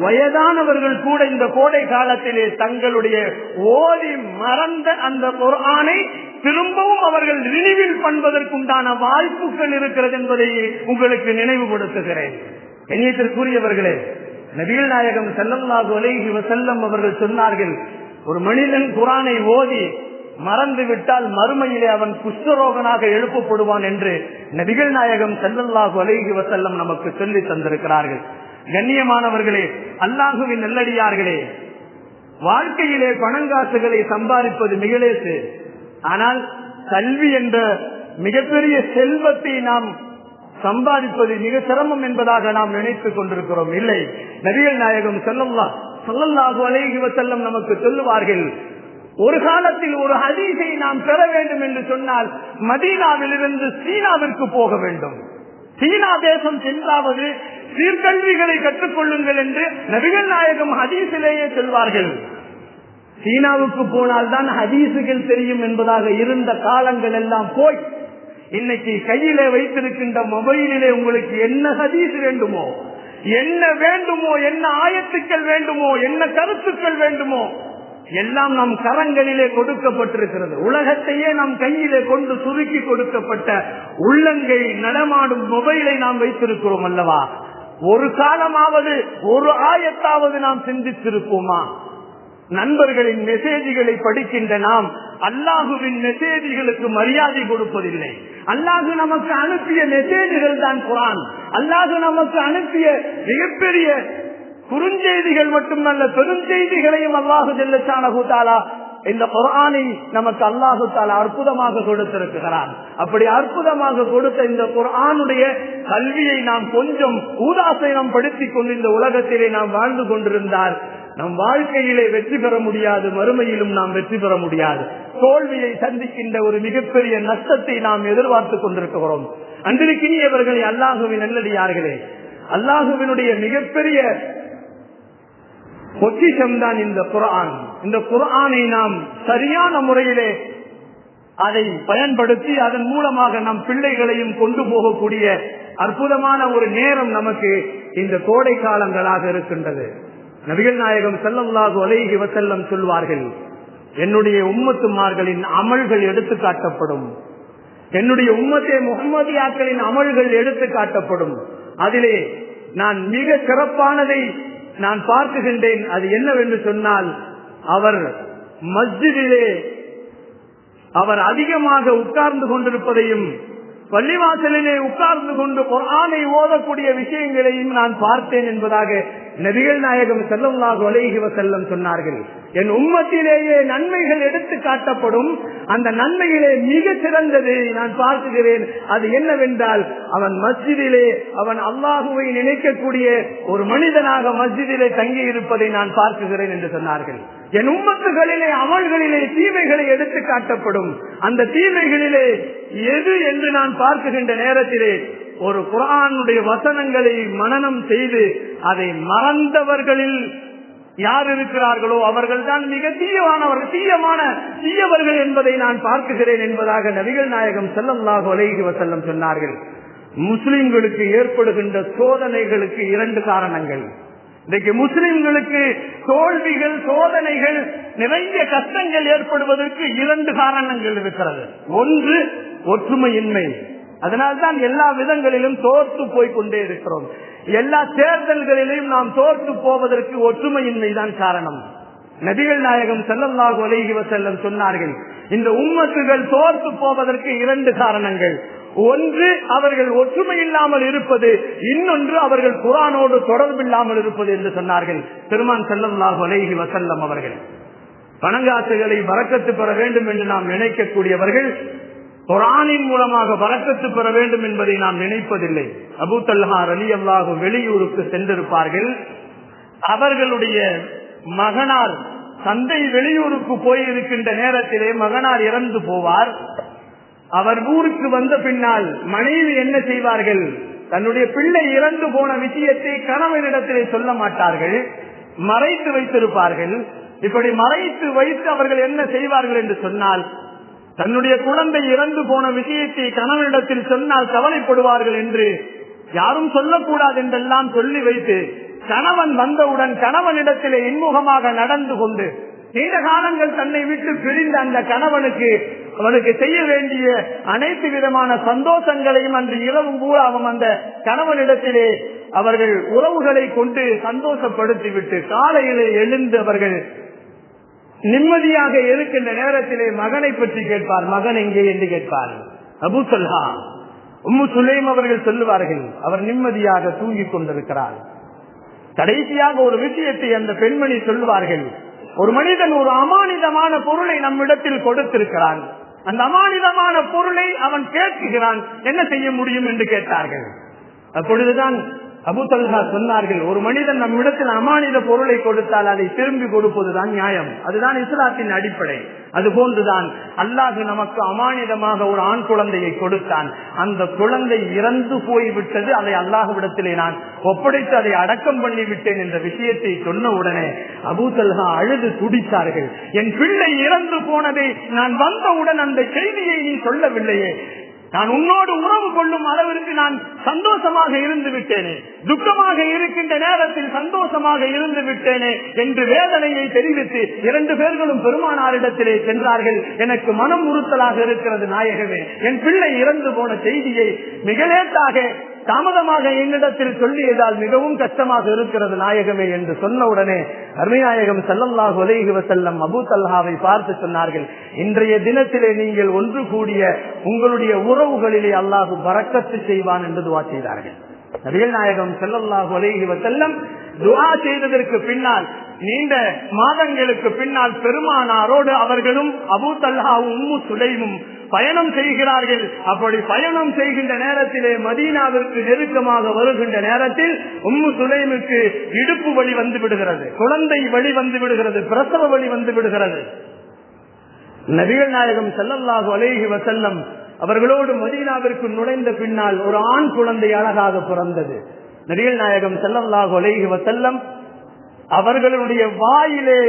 வயதானவர்கள் கூட இந்த கோடை காலத்திலே தங்களுடைய ஓதி மறந்த அந்த குர்ஆனை திரும்பவும் அவர்கள் ரினிவில் பண்ணுவதற்குண்டான வாய்ப்புகள் இருக்கிறது என்பதை உங்களுக்கு நினைவுபடுத்துகிறேன். கண்ணியத்திற்குரியவர்களே, நபிகள் நாயகம் ஸல்லல்லாஹு அலைஹி வஸல்லம் அவர்கள் சொன்னார்கள், ஒரு மனிதன் குர்ஆனை ஓதி மறந்து விட்டால் மறுமையிலே அவன் குஷ்டரோகனாக எழுப்பப்படுவான் என்று நபிகள் நாயகம் ஸல்லல்லாஹு அலைஹி வஸல்லம் நமக்கு சொல்லி தந்திருக்கிறார்கள். கண்ணியமானவர்களே, அல்லாஹுவின் நல்லடியார்களே, வாழ்க்கையிலே பணங்காசுகளை சம்பாதிப்பது மிக லேசு. ஆனால் கல்வி என்ற மிகப்பெரிய செல்வத்தை நாம் சம்பாதிப்பது மிக சிரமம் என்பதாக நாம் நினைத்துக் கொண்டிருக்கிறோம். இல்லை, நபிகள் நாயகம் ஸல்லல்லாஹு அலைஹி வஸல்லம் நமக்கு சொல்லுவார்கள், ஒரு காலத்தில் ஒரு ஹதீஸை நாம் பெற வேண்டும் என்று சொன்னால் மதீனாவிலிருந்து சீனாவிற்கு போக வேண்டும். சீனா தேசம் சென்றாவது சீர்கல்விகளை கற்றுக்கொள்ளுங்கள் என்று நபிகள் நாயகம் ஹதீஸிலேயே சொல்வார்கள். சீனாவுக்கு போனால்தான் ஹதீஸுகள் தெரியும் என்பதாக இருந்த காலங்கள் எல்லாம் போய் இன்னைக்கு கையிலே வைத்திருக்கின்ற மொபைலிலே உங்களுக்கு என்ன ஹதீஸ் வேண்டுமோ, என்ன வேண்டுமோ, என்ன ஆயத்துக்கள் வேண்டுமோ, என்ன கருத்துக்கள் வேண்டுமோ எல்லாம் நம் கரங்களிலே கொடுக்கப்பட்டிருக்கிறது. உலகத்தையே நம் கையிலே கொண்டு சுருக்கி கொடுக்கப்பட்ட உள்ளங்கை நடமாடும் மொபைலை நாம் வைத்திருக்கிறோம் அல்லவா? ஒரு காலமாவது ஒரு ஆயத்தாவது நாம் சிந்தித்திருப்போமா? நண்பர்களின் மெசேஜ்களை படிக்கின்ற நாம் அல்லாஹுவின் மெசேஜ்களுக்கு மரியாதை கொடுப்பதில்லை. அல்லாஹு நமக்கு அனுப்பிய மெசேஜ்கள் தான் குர்ஆன். அல்லாஹு நமக்கு அனுப்பிய மிகப்பெரிய குறுஞ்செய்திகள் மட்டுமல்ல, பெருஞ்செய்திகளையும் அல்லாஹு ஜல்ல ஷானஹு தஆலா இந்த குர்ஆனை நமக்கு அல்லாஹு தஆலா அற்புதமாக கொடுத்திருக்கிறார். அப்படி அற்புதமாக கொடுத்த இந்த குர்ஆனுடைய கல்வியை நாம் கொஞ்சம் ஊதாசீனம் படுத்திக் கொண்டு இந்த உலகத்திலே நாம் வாழ்ந்து கொண்டிருந்தால் நம் வாழ்க்கையிலே வெற்றி பெற முடியாது, மறுமையிலும் நாம் வெற்றி பெற முடியாது. தோல்வியை சந்திக்கின்ற ஒரு மிகப்பெரிய நஷ்டத்தை நாம் எதிர்பார்த்துக் கொண்டிருக்கிறோம். அன்றிருக்கினியவர்களே, அல்லாஹுவின் நல்லடியார்களே, அல்லாஹுவினுடைய மிகப்பெரிய பொக்கிஷம் தான் இந்த குர்ஆன். இந்த குர்ஆனை நாம் சரியான முறையிலே அதை பயன்படுத்தி அதன் மூலமாக நம் பிள்ளைகளையும் கொண்டு போகக்கூடிய அற்புதமான ஒரு நேரம் நமக்கு இந்த கோடை காலங்களாக இருக்கின்றது. நபிகள் நாயகம் ஸல்லல்லாஹு அலைஹி வஸல்லம் சொல்வார்கள், என்னுடைய உம்மத்துமார்களின் அமல்கள் எடுத்து காட்டப்படும், என்னுடைய உம்மத்தே முஹம்மதியாக்களின் அமல்கள் எடுத்து காட்டப்படும். அதிலே நான் மிக சிறப்பானதை நான் பார்க்குகின்றேன். அது என்னவென்று சொன்னால், அவர் மஸ்ஜிதிலே அவர் அதிகமாக உட்கார்ந்து கொண்டிருப்பதையும் பள்ளிவாசலிலே உட்கார்ந்து கொண்டு குர்ஆனை ஓதக்கூடிய விஷயங்களையும் நான் பார்த்தேன் என்பதாக நபிகள் நாயகம் ஸல்லல்லாஹு அலைஹி வஸல்லம் சொன்னார்கள். என் உம்மத்திலேயே நன்மைகள் எடுத்து காட்டப்படும். அந்த நன்மையிலே மிக சிறந்தது நான் பார்க்கிறேன். அது என்னவென்றால், அவன் மஸ்ஜிதிலே அவன் அல்லாஹுவை நினைக்கக்கூடிய ஒரு மனிதனாக மஸ்ஜிதிலே தங்கி இருப்பதை நான் பார்க்கிறேன் என்று சொன்னார்கள். என் உம்மத்துகளிலே அமல்களிலே தீமைகளை எடுத்து காட்டப்படும். அந்த தீமைகளிலே எது என்று நான் பார்க்கின்ற நேரத்திலே ஒரு குர்ஆனுடைய வசனங்களை மனனம் செய்து அதை மறந்தவர்களில் யார் இருக்கிறார்களோ அவர்கள் தான் மிக தீயவர்கள் என்பதை நான் பார்க்கிறேன் என்பதாக நபிகள் நாயகம் ஸல்லல்லாஹு அலைஹி வஸல்லம் சொன்னார்கள். முஸ்லிம்களுக்கு ஏற்படுகின்ற சோதனைகளுக்கு இரண்டு காரணங்கள். இன்றைக்கு முஸ்லிம்களுக்கு தோல்விகள், சோதனைகள், நிறைய கஷ்டங்கள் ஏற்படுவதற்கு இரண்டு காரணங்கள் இருக்கிறது. ஒன்று, ஒற்றுமையின்மை. அதனால்தான் எல்லா விதங்களிலும் தோற்று போய்கொண்டே இருக்கிறோம். எல்லா தேர்தல்களிலும் நாம் தோற்று போவதற்கு ஒற்றுமையின்மை தான் காரணம். நபிகள் நாயகம் ஸல்லல்லாஹு அலைஹி வஸல்லம் சொன்னார்கள், இந்த உம்மத்துகள் தோற்று போவதற்கு இரண்டு காரணங்கள். ஒன்று, அவர்கள் ஒற்றுமை இல்லாமல் இருப்பது. இன்னொன்று, அவர்கள் குர்ஆனோடு தொடர்பில்லாமல் இருப்பது என்று சொன்னார்கள் பெருமான் ஸல்லல்லாஹு அலைஹி வஸல்லம் அவர்கள். பணங்காசுகளை பரக்கத்து பெற வேண்டும் என்று நாம் நினைக்கக்கூடியவர்கள் குர்ஆனின் மூலமாக பரக்கத்து பெற வேண்டும் என்பதை நாம் நினைப்பதில்லை. அபூ தல்ஹா ரலியல்லாஹு வெளியூருக்கு சென்றிருப்பார்கள். அவர்களுடைய மகனார் தந்தை வெளியூருக்கு போயிருக்கின்ற நேரத்திலே மகனார் இறந்து போவார். அவர் ஊருக்கு வந்த பின்னால் மனைவி என்ன செய்வார்கள், தன்னுடைய பிள்ளை இறந்து போன விஷயத்தை கணவனிடத்திலே சொல்ல மாட்டார்கள், மறைத்து வைத்திருப்பார்கள். இப்படி மறைத்து வைத்து அவர்கள் என்ன செய்வார்கள் என்று சொன்னால், தன்னுடைய குழந்தை இறந்து போன விஷயத்தை கணவனிடத்தில் சொன்னால் கவலைப்படுவார்கள் என்று யாரும் சொல்லக்கூடாது என்றெல்லாம் சொல்லி வைத்து கணவன் வந்தவுடன் கணவனிடத்திலே இன்முகமாக நடந்து கொண்டு நீண்ட காலங்கள் தன்னை விட்டு பிரிந்த அந்த கணவனுக்கு அவனுக்கு செய்ய வேண்டிய அனைத்து விதமான சந்தோஷங்களையும் அன்று இரவும் கூட அவன் அந்த கணவனிடத்திலே அவர்கள் உறவுகளை கொண்டு சந்தோஷப்படுத்திவிட்டு காலையிலே எழுந்து அவர்கள் நிம்மதியாக இருக்கின்ற நேரத்திலே மகனை பற்றி கேட்பார். மகன் எங்கே என்று கேட்பார். அபூ தல்ஹா, உம்மு சுலைம் அவர்கள் சொல்லுவார்கள், அவர் நிம்மதியாக தூங்கிக் கொண்டிருக்கிறார். கடைசியாக ஒரு விஷயத்தை அந்த பெண்மணி சொல்லுவார்கள், ஒரு மனிதன் ஒரு அமானிதமான பொருளை நம்மிடத்தில் கொடுத்திருக்கிறான். அந்த அமானிதமான பொருளை அவன் கேட்கிறான், என்ன செய்ய முடியும் என்று கேட்டார்கள். அப்பொழுதுதான் அபூ தல்ஹா சொன்னார்கள், ஒரு மனிதன் நம்மிடத்தில் அமானித பொருளை கொடுத்தால் அதை திரும்பி கொடுப்பதுதான் நியாயம். அதுதான் இஸ்லாத்தின் அடிப்படை. அதுபோன்றுதான் அல்லாஹ் நமக்கு அமானிதமாக ஒரு ஆண் குழந்தையை கொடுத்தான். அந்த குழந்தை இறந்து போய்விட்டது, அதை அல்லாஹ்விடத்திலே நான் ஒப்படைத்து அதை அடக்கம் பண்ணிவிட்டேன் என்ற விஷயத்தை சொன்ன உடனே அபூ தல்ஹா அழுது துடித்தார்கள். என் பிள்ளை இறந்து போனதை நான் வந்தவுடன் அந்த செய்தியை நீ சொல்லவில்லையே, நான் உன்னோடு உறவு கொள்ளும் அளவிற்கு நான் சந்தோஷமாக இருந்து விட்டேனே, துக்கமாக இருக்கின்ற நேரத்தில் சந்தோஷமாக இருந்து விட்டேனே என்று வேதனையை தெரிவித்து 2 பேர்களும் பெருமானாரிடத்திலே சென்றார்கள். எனக்கு மனம் உறுத்தலாக இருக்கிறது நாயகமே, என் பிள்ளை இறந்து போன செய்தியை மிக லேட்டாக தாமதமாக என்னிடத்தில் சொல்லியதால் மிகவும் கஷ்டமாக இருக்கிறது நாயகமே என்று சொன்ன உடனே அருமைநாயகம் ஸல்லல்லாஹு அலைஹி வஸல்லம் அபூ தல்ஹாவை பார்த்து சொன்னார்கள், இன்றைய தினத்திலே நீங்கள் ஒன்று கூடிய உங்களுடைய உறவுகளிலே அல்லாஹ் பரக்கத்து செய்வான் என்று துஆ செய்தார்கள். நபிகள் நாயகம் ஸல்லல்லாஹு அலைஹி வஸல்லம் துஆ செய்ததற்கு பின்னால் நீண்ட மாதங்களுக்கு பின்னால் பெருமானாரோடு அவர்களும் அபூ தல்ஹாவும் உம்மு சுலைமும் பயணம் செய்கிறார்கள். அப்படி பயணம் செய்கின்ற நேரத்திலே மதீனாவிற்கு நெருக்கமாக வருகின்ற நேரத்தில் உம்மு சுலைமுக்கு இடுப்பு வலி வந்து விடுகிறது, குழந்தை வலி வந்து விடுகிறது, பிரசவ வலி வந்து விடுகிறது. நபிகள் நாயகம் ஸல்லல்லாஹு அலைஹி வஸல்லம் அவர்களோடு மதீனாவிற்கு நுழைந்த பின்னால் ஒரு ஆண் குழந்தை அழகாக பிறந்தது. நபிகள் நாயகம் ஸல்லல்லாஹு அலைஹி வஸல்லம் அவர்களுடைய வாயிலே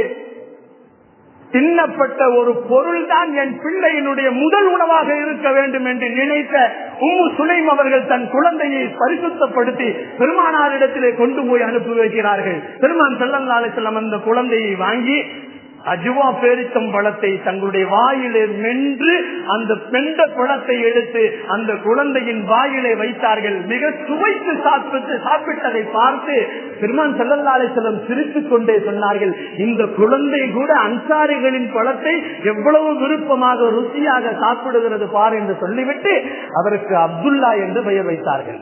தின்னப்பட்ட ஒரு பொருள் தான் என் பிள்ளையினுடைய முதல் உணவாக இருக்க வேண்டும் என்று நினைத்த உம்மு சுலைம் அவர்கள் தன் குழந்தையை பரிசுத்தப்படுத்தி பெருமானாரிடத்திலே கொண்டு போய் அனுப்பி வைக்கிறார்கள். பெருமான் ஸல்லல்லாஹு அலைஹி வஸல்லம் அந்த குழந்தையை வாங்கி அஜுவா பேரித்தம் பழத்தை தங்களுடைய வாயிலே மென்று அந்த பெண்ட பழத்தை எடுத்து அந்த குழந்தையின் வாயிலே வைத்தார்கள். மிக சுவைத்து சாப்பிட்டதை பார்த்து பெருமான் ஸல்லல்லாஹு அலைஹி வஸல்லம் சிரித்துக் கொண்டே சொன்னார்கள், இந்த குழந்தை கூட அன்சாரிகளின் பழத்தை எவ்வளவு விருப்பமாக ருசியாக சாப்பிடுகிறது பார் என்று சொல்லிவிட்டு அவருக்கு அப்துல்லா என்று பெயர் வைத்தார்கள்.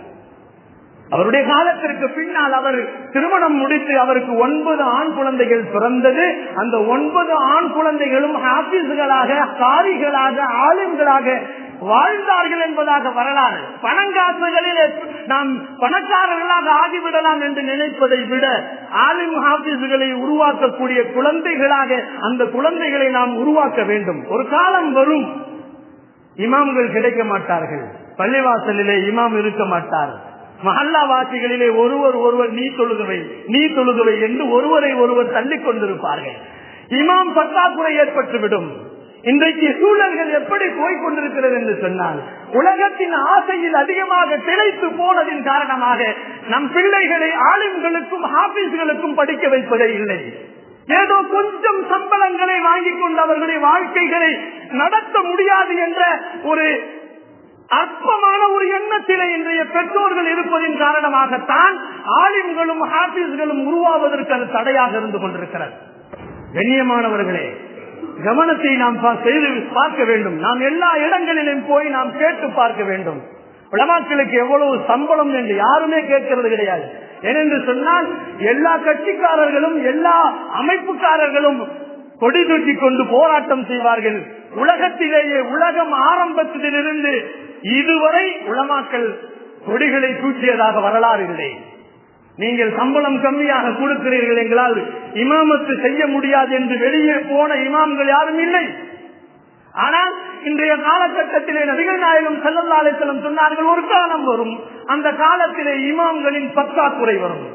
அவருடைய காலத்திற்கு பின்னால் அவர் திருமணம் முடித்து அவருக்கு 9 ஆண் குழந்தைகள் பிறந்தது. அந்த 9 ஆண் குழந்தைகளும் ஹாஃபிஸ்களாக, காரிகளாக, ஆலிம்களாக வாழ்ந்தார்கள் என்பதாக வரலாறு. பணங்காசுகளிலே நாம் பணக்காரர்களாக ஆகிவிடலாம் என்று நினைப்பதை விட ஆலிம் ஹாஃபிஸ்களை உருவாக்கக்கூடிய குழந்தைகளாக அந்த குழந்தைகளை நாம் உருவாக்க வேண்டும். ஒரு காலம் வரும், இமாம்கள் கிடைக்க மாட்டார்கள், பள்ளிவாசலிலே இமாம் இருக்க மாட்டார், மஹல்லா வாசிகளிலே ஒருவர் நீ தொழுகவை என்று ஒருவரை ஒருவர் தள்ளிக் கொண்டிருப்பார்கள். இமாம் பற்றாக்குறை ஏற்பட்டுவிடும். இன்றைக்கு சூழல்கள் எப்படி போய்கொண்டிருக்கிறது என்று சொன்னால், உலகத்தின் ஆசையில் அதிகமாக திளைத்து போனதின் காரணமாக நம் பிள்ளைகளை ஆலிம்களுக்கும் ஹாஃபிஸ்களுக்கும் படிக்க வைப்பதே இல்லை. ஏதோ கொஞ்சம் சம்பளங்களை வாங்கிக் கொண்டு அவர்களுடைய வாழ்க்கைகளை நடத்த முடியாது என்ற ஒரு அற்பமான ஒரு எண்ணத்திலே இன்றைய பெற்றோர்கள் இருப்பதின் காரணமாகத்தான் ஆலிம்களும் ஹாஃபிஸ்களும் உருவாவதற்கு அது தடையாக இருந்து கொண்டிருக்கிறது. கண்ணியமானவர்களே, கவனத்தை நாம் செய்து பார்க்க வேண்டும். நாம் எல்லா இடங்களிலும் போய் நாம் கேட்டு பார்க்க வேண்டும். உலமாக்களுக்கு எவ்வளவு சம்பளம் என்று யாருமே கேட்கிறது கிடையாது. ஏனென்று சொன்னால் எல்லா கட்சிக்காரர்களும் எல்லா அமைப்புக்காரர்களும் கொடி தூக்கி கொண்டு போராட்டம் செய்வார்கள். உலகத்திலேயே உலகம் ஆரம்பத்திலிருந்து இதுவரை உலமாக்கள் கொடிகளை தூக்கியதாக வரலாறு இல்லை. நீங்கள் சம்பளம் கம்மியாக கொடுக்கிறீர்கள் எங்களால் இமாமத்து செய்ய முடியாது என்று வெளியே போன இமாம்கள் யாரும் இல்லை. ஆனால் இன்றைய காலகட்டத்திலே நபிகள் நாயகம் ஸல்லல்லாஹு அலைஹி வஸல்லம் சொன்னார்கள், ஒரு காலம் வரும், அந்த காலத்திலே இமாம்களின் பற்றாக்குறை வரும்,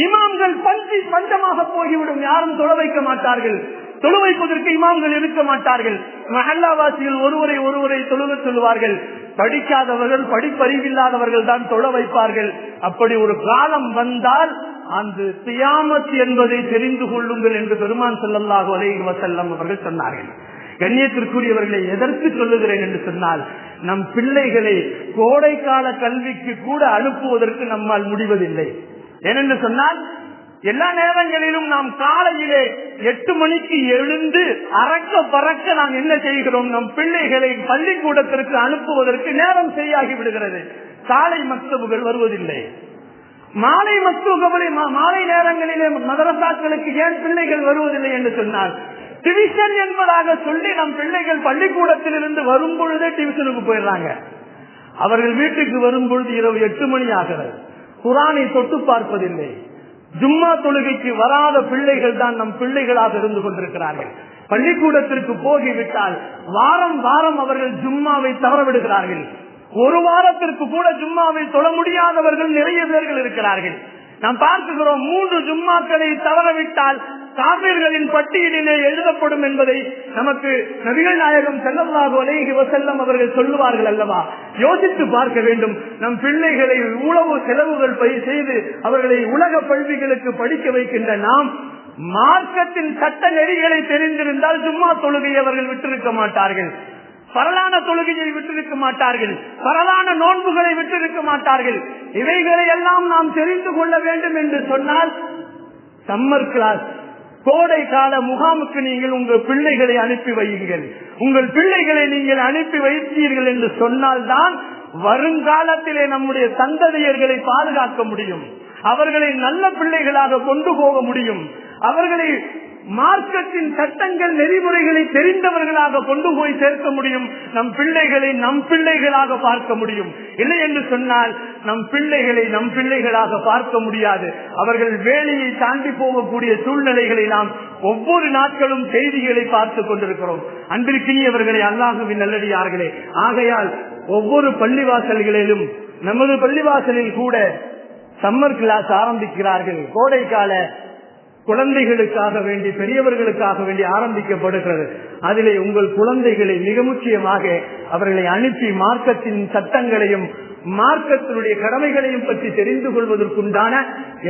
இமாம்கள் பஞ்சமாக போய்விடும், யாரும் தொழ வைக்க மாட்டார்கள், தொழு வைப்பதற்கு இமாம்கள் இருக்க மாட்டார்கள். மஹல்லாவாசிகள் ஒருவரை தொழுக சொல்லுவார்கள், படிக்காதவர்கள் படிப்பறிவில்லாதவர்கள் தான் தொழ வைப்பார்கள். அப்படி ஒரு காலம் வந்தால் அந்த கியாமத் என்பதை தெரிந்து கொள்ளுங்கள் என்று பெருமான் ஸல்லல்லாஹு அலைஹி வஸல்லம் அவர்கள் சொன்னார்கள். கண்ணியத்திற்குரியவர்களை எதற்கு சொல்லுகிறேன் என்று சொன்னால், நம் பிள்ளைகளை கோடைக்கால கல்விக்கு கூட அனுப்புவதற்கு நம்மால் முடிவதில்லை. ஏனென்று சொன்னால் எல்லா நேரங்களிலும் நாம் காலையிலே 8 மணிக்கு எழுந்து அறக்க பறக்க நாம் என்ன செய்கிறோம்? நம் பிள்ளைகளை பள்ளிக்கூடத்திற்கு அனுப்புவதற்கு நேரம் சரியாகி விடுகிறது. காலை மக்தபுகள் வருவதில்லை. மாலை மக்தபுகளை மாலை நேரங்களிலே மதரசாக்களுக்கு ஏன் பிள்ளைகள் வருவதில்லை என்று சொன்னால், டிவிஷன் என்பதாக சொல்லி நம் பிள்ளைகள் பள்ளிக்கூடத்தில் இருந்து வரும் பொழுதே டிவிஷனுக்கு போயிடுறாங்க. அவர்கள் வீட்டுக்கு வரும் பொழுது இரவு 8 மணி ஆகிறது. குரானை தொட்டு பார்ப்பதில்லை. ஜும்மா தொழுகைக்கு வராத பிள்ளைகள் தான் நம் பிள்ளைகளாக இருந்து கொண்டிருக்கிறார்கள். பள்ளிக்கூடத்திற்கு போகிவிட்டால் வாரம் வாரம் அவர்கள் ஜும்மாவை தவறவிடுகிறார்கள். ஒரு வாரத்திற்கு கூட ஜும்மாவை தொழ முடியாதவர்கள் நிறைய பேர்கள் இருக்கிறார்கள். நாம் பார்க்கிறோம். 3 ஜும்மாக்களை தவறவிட்டால் காபிர்களின் பட்டியலிலே எழுதப்படும் என்பதை நமக்கு நபிகள் நாயகம் ஸல்லல்லாஹு அலைஹி வஸல்லம் அவர்கள் சொல்லுவார்கள் அல்லவா? யோசித்து பார்க்க வேண்டும். நம் பிள்ளைகளை உளவு செலவுகள் செய்து அவர்களை உலக கல்விகளுக்கு படிக்க வைக்கின்ற நாம் மார்க்கத்தின் சட்ட நெறிகளை தெரிந்திருந்தால் ஜும்மா தொழுகையை அவர்கள் விட்டிருக்க மாட்டார்கள். பரலான தொழுகையை விட்டிருக்க மாட்டார்கள். பரலான நோன்புகளை விட்டிருக்க மாட்டார்கள். இவைகளை எல்லாம் நாம் தெரிந்து கொள்ள வேண்டும் என்று சொன்னால் சம்மர் கிளாஸ், கோடை கால முகாமுக்கு நீங்கள் உங்கள் பிள்ளைகளை அனுப்பி வையுங்கள். உங்கள் பிள்ளைகளை நீங்கள் அனுப்பி வைத்தீர்கள் என்று சொன்னால்தான் வருங்காலத்திலே நம்முடைய சந்ததியர்களை பாதுகாக்க முடியும். அவர்களை நல்ல பிள்ளைகளாக கொண்டு போக முடியும். அவர்களை மார்க்கத்தின் சட்டங்கள் நெறிமுறைகளை தெரிந்தவர்களாக கொண்டு போய் சேர்க்க முடியும். நம் பிள்ளைகளை நம் பிள்ளைகளாக பார்க்க முடியும். இல்லை என்று சொன்னால் நம் பிள்ளைகளை நம் பிள்ளைகளாக பார்க்க முடியாது. அவர்கள் வேலையை தாண்டி போகக்கூடிய சூழ்நிலைகளை நாம் ஒவ்வொரு நாட்களும் செய்திகளை பார்த்துக் கொண்டிருக்கிறோம். அன்பிற்கினியவர்களே, அல்லாஹுவின் நல்லடியார்களே, ஆகையால் ஒவ்வொரு பள்ளிவாசல்களிலும் நமது பள்ளிவாசலில் கூட சம்மர் கிளாஸ் ஆரம்பிக்கிறார்கள். கோடைக்கால குழந்தைகளுக்காக வேண்டி, பெரியவர்களுக்காக வேண்டி ஆரம்பிக்கப்படுகிறது. அதிலே உங்கள் குழந்தைகளை மிக முக்கியமாக அவர்களை அனுப்பி மார்க்கத்தின் சட்டங்களையும் மார்க்கத்தினுடைய கடமைகளையும் பற்றி தெரிந்து கொள்வதற்குண்டான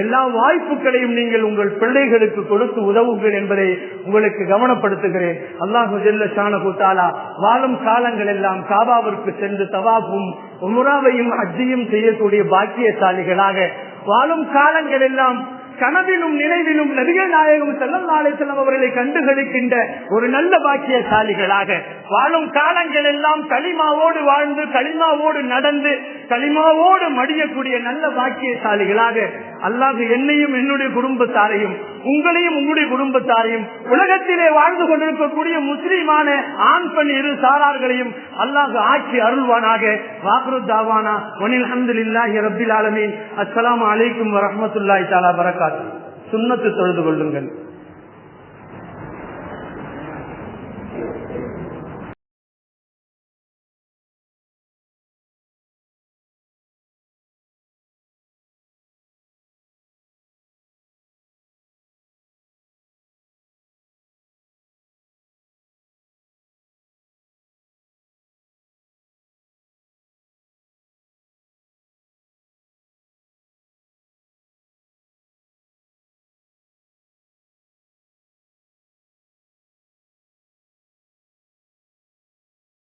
எல்லா வாய்ப்புகளையும் நீங்கள் உங்கள் பிள்ளைகளுக்கு கொடுத்து உதவுங்கள் என்பதை உங்களுக்கு கவனப்படுத்துகிறேன். அல்லாஹு ஜல்ல ஷானஹு தஆலா வாழும் காலங்கள் எல்லாம் காபாவிற்கு சென்று தவாஃபும் உம்ராவையும் ஹஜ்ஜையும் செய்யக்கூடிய பாக்கியசாலிகளாக, வாழும் காலங்கள் எல்லாம் கனவிலும் நினைவிலும் நபிகள் நாயகம் ஸல்லல்லாஹு அலைஹி வஸல்லம் அவர்களை கண்டுகளிக்கின்ற ஒரு நல்ல பாக்கியசாலிகளாக, வாழும் காலங்கள் எல்லாம் களிமாவோடு வாழ்ந்து களிமாவோடு நடந்து களிமாவோடு மடியக்கூடிய நல்ல பாக்கியசாலிகளாக அல்லாஹ் என்னையும் என்னுடைய குடும்பத்தாரையும் உங்களையும் உங்களுடைய குடும்பத்தாரையும் உலகத்திலே வாழ்ந்து கொண்டிருக்கக்கூடிய முஸ்லிமான ஆண் பெண் இரு சாரார்களையும் அல்லாஹ் ஆட்சி அருள்வானாக. வாக்ரு தாவானா வனில் ஹம்துலில்லாஹி ரப்பில் ஆலமீன். அஸ்ஸலாமு அலைக்கும் வரஹ்மத்துல்லாஹி தஆலா பரகாத்துஹு. சுன்னத்து தொழுது கொள்ளுங்கள்.